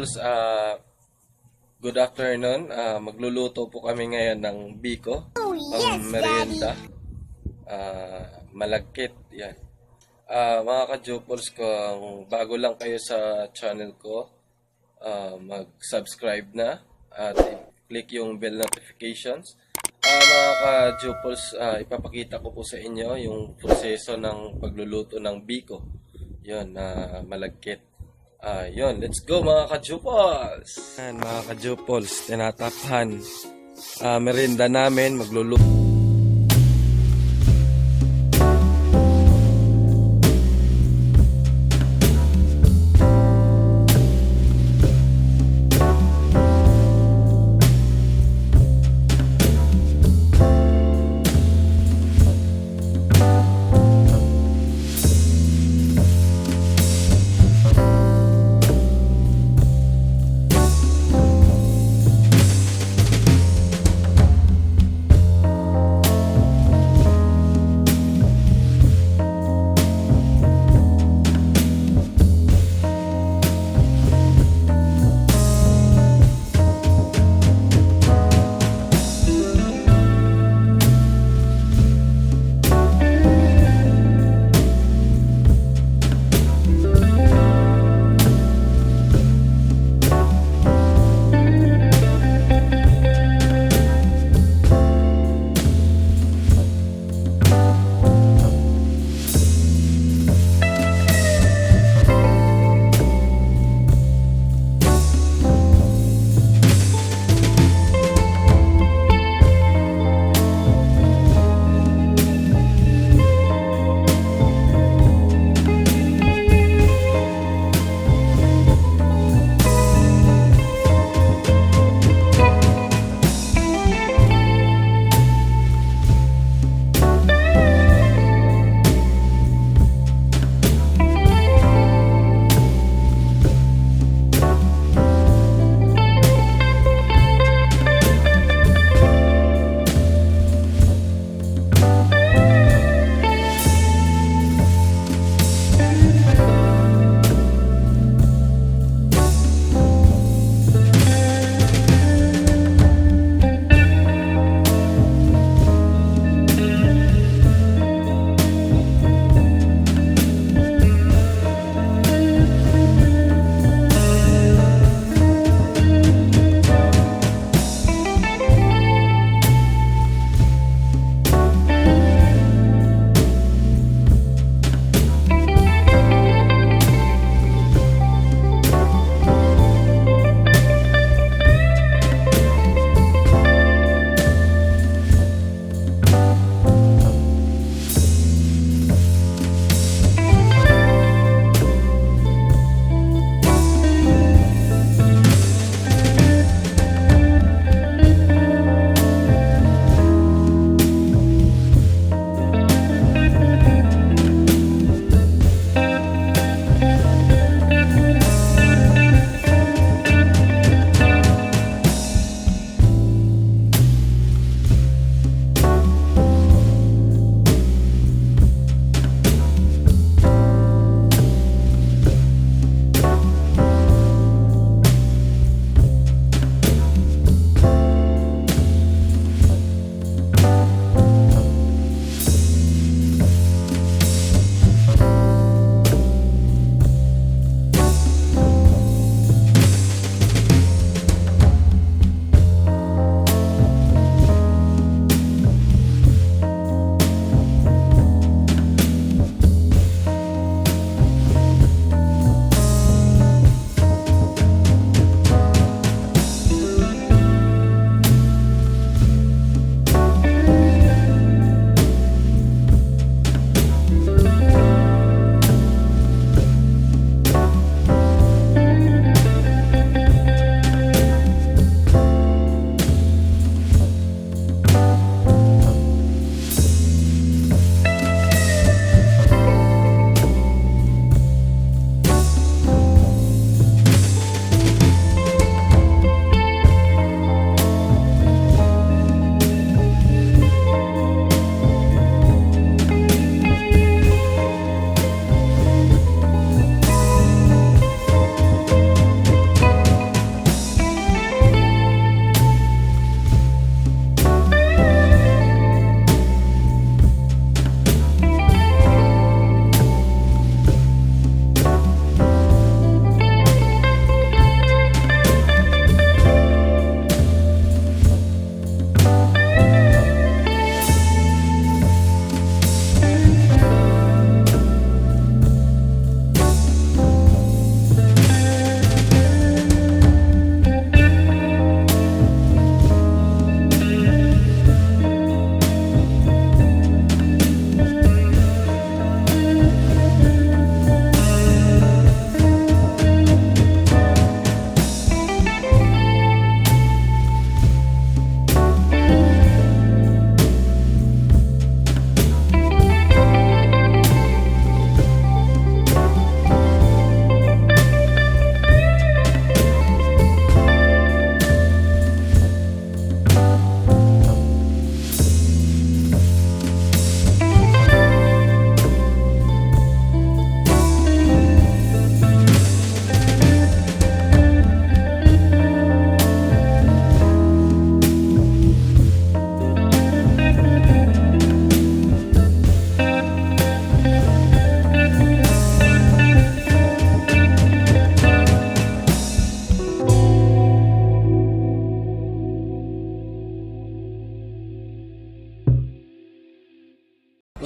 Jupols, good afternoon. Magluluto po kami ngayon ng Biko, merienda, Malagkit, yan. Mga ka-Jupols, kung bago lang kayo sa channel ko, mag-subscribe na at click yung bell notifications. Mga ka-Jupols, ipapakita ko po sa inyo yung proseso ng pagluluto ng Biko, yun, Malagkit. Yun, let's go mga ka-Jupols! Yan, mga ka-Jupols, tinataphan. Merienda namin, magluluto.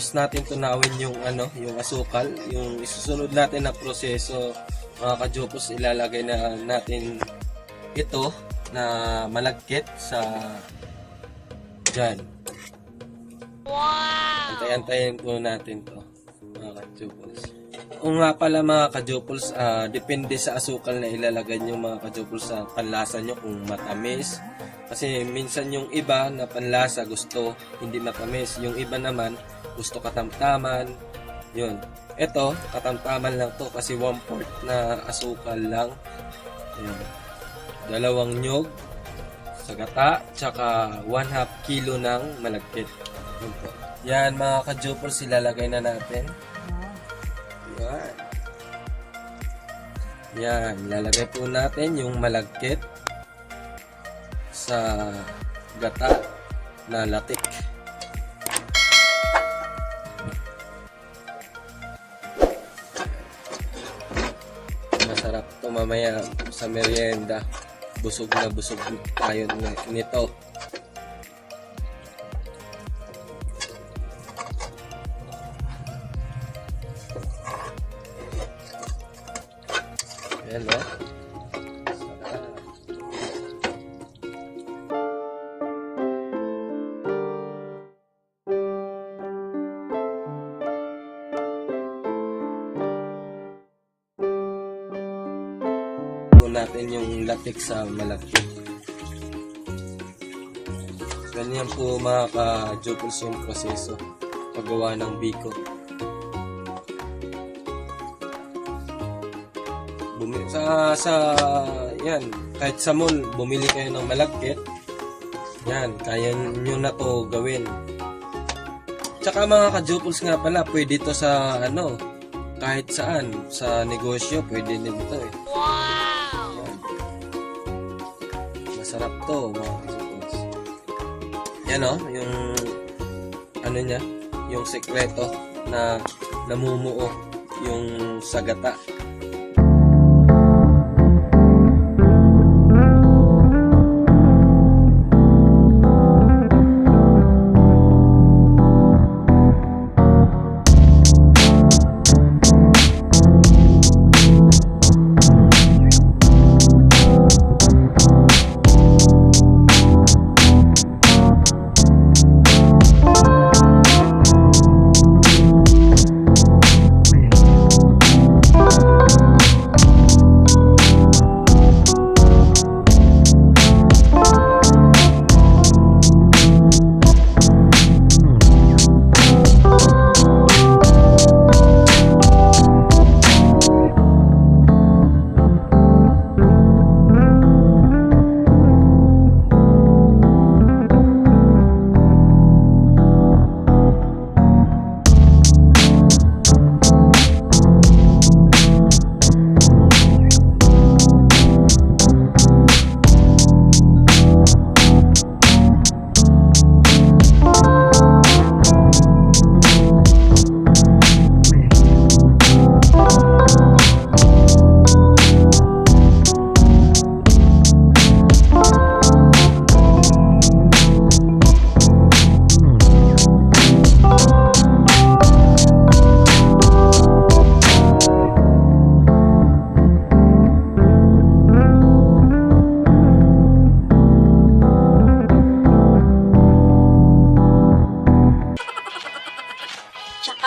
pagkatapos natin tunawin yung yung asukal, yung isusunod natin na proseso, mga kajupos, ilalagay na natin ito na malagkit sa dyan. Wow! Antay-antayin po natin to, mga kajupos. O nga pala mga kajupos, depende sa asukal na ilalagay nyo mga kajupos sa panlasa nyo kung matamis. Kasi minsan yung iba na panlasa gusto hindi matamis, yung iba naman gusto katamtaman. Yun. Ito, katamtaman lang to kasi 1/4 na asukal lang. Yun. 2 nyog sa gata, tsaka 1/2 kilo ng malagkit. Yun po. Yan mga kajupos, ilalagay na natin. Yan. Yan, ilalagay po natin yung malagkit sa gata na latik. Masarap to mamaya sa merienda. Busog na busog tayo nito. Ayan o. Natin yung latik sa malagkit. Ganyan po mga ka-juples yung proseso paggawa ng biko. Yan, kahit sa mall bumili kayo ng malagkit, yan, kaya nyo na to gawin. Tsaka mga ka-juples nga pala, pwede to sa kahit saan sa negosyo, pwede din ito eh. Masarap to mga kajupos. Yan o, yung niya, yung sekreto na namumuo yung sagata.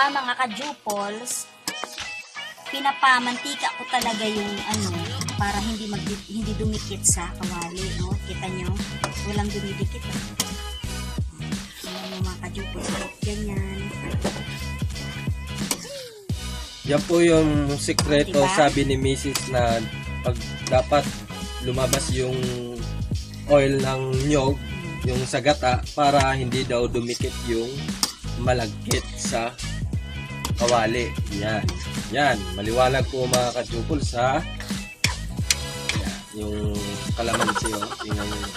Mga ka-jupols, pinapamantika ko talaga yung para hindi dumikit sa kawali, no? Kita nyo, walang dumidikit. Yung mga ka-jupols, ganyan. Yan po yung sikreto, diba? Sabi ni Mrs. na pag dapat lumabas yung oil ng nyog, yung sagata, para hindi daw dumikit yung malagkit sa kawali. Yan. Yan. Maliwalag po mga ka-jupols ha. Yan. Yung kalamansi o. Tingnan nyo.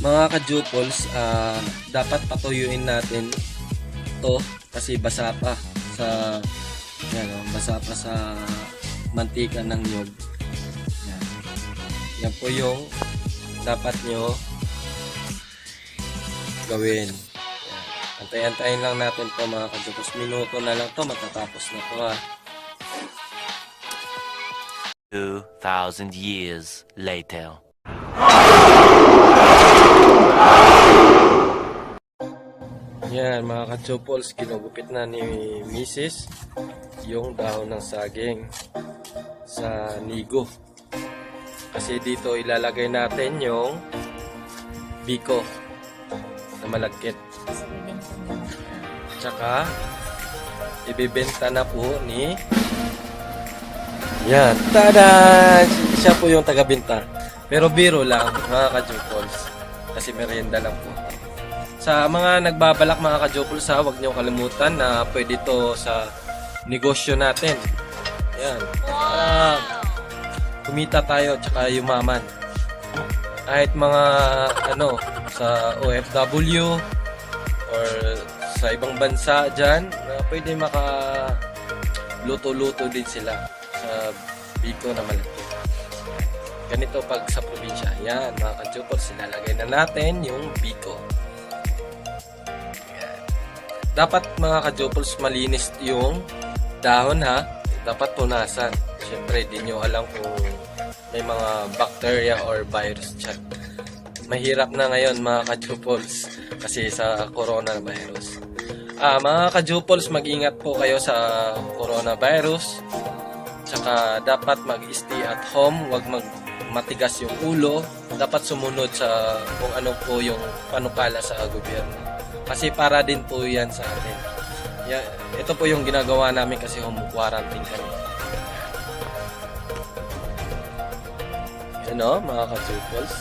Mga ka-jupols, dapat patuyuin natin to kasi basa pa sa basa pa sa mantika ng nyog. Yan. Yan po yung dapat nyo gawin. Yan. Antay-antayin lang natin to mga kajupos. Minuto na lang to, matatapos na to ha. 2,000 years later. Yan mga kachopols, ginugupit na ni Mrs. yung dahon ng saging sa nigo. Kasi dito ilalagay natin yung biko na malagkit. Tsaka ibibenta na po ni yan, tada! Siya po yung taga-binta. Pero biro lang mga kachopols. Kasi merienda lang po. Sa mga nagbabalak mga kajopuls ha, huwag niyo kalimutan na pwede to sa negosyo natin. Yan. Kumita tayo tsaka yumaman. Kahit mga sa OFW or sa ibang bansa dyan, pwede luto-luto din sila sa Biko na malaki. Ganito pag sa probinsya. Yan mga kajopuls, sinalagay na natin yung Biko. Dapat mga kajopuls malinis yung dahon ha. Dapat punasan. Siyempre di nyo alam kung may mga bacteria or virus dyan. Mahirap na ngayon mga kajopuls kasi sa coronavirus. Mga kajopuls, mag-ingat po kayo sa coronavirus. Tsaka dapat mag-stay at home. Huwag matigas yung ulo. Dapat sumunod sa kung ano po yung panukala sa gobyerno. Kasi para din po yan sa atin. Ito po yung ginagawa namin kasi home quarantine kami. Yan o, mga kajopuls.